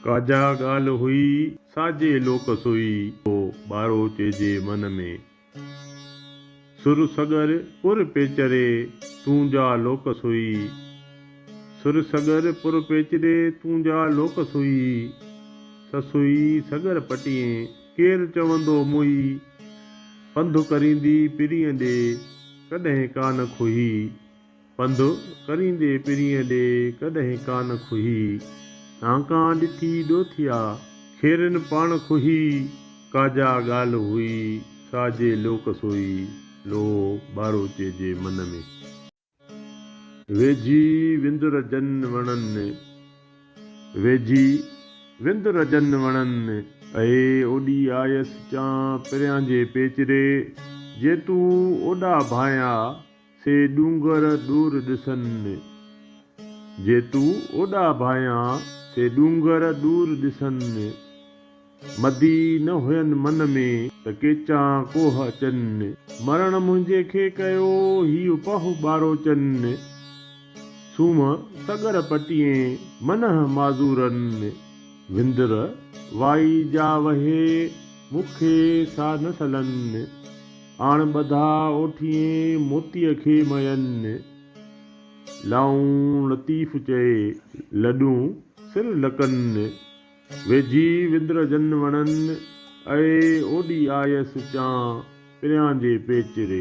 काजा गाल हुई साजे लोक सुई तो बारो चेजे मन में सुर सगर पुर पेचरे तूंजा लोक सुई सुर सगर पुर पेचरे तूंजा लोक सुई ससुई सगर पटिए केर चवंदो मुई पंधु करींदी पिरीअ ॾे कॾहिं कान खुही पंधु करींदे पिरीअ ॾे कॾहिं कान खुही आंका ॾिठी ॾोथिया खेरनि पाण खुही काजा ॻाल्हि हुई साजे लोक सोई लो बारो चेजे मन में वेझी विंदुर जन वणनि वेझी विंदुर जन वणनि ऐं ओॾी आयसि चां परियां जे पेचरे जे तूं ओॾा भाया से डूंगर दूर ॾिसनि जे तूं ओॾा भाया से डूंगर दूर ॾिसनि मदी न हुयनि मन में त केचा कोह अचनि मरण मुंहिंजे खे कयो हीउ पहु ॿारो चनि सूम सगर पटिए मनह माज़ूरनि विंदुर वाई जा वहे मूंखे सा न सलनि आण ॿधा ओठिए मोतीअ खे मयनि लाऊं लतीफ़ चए लॾूं सिर लकनि वेझी विंदुर जन वणनि ऐं ओॾी आयसि चां परियां जे पेचरे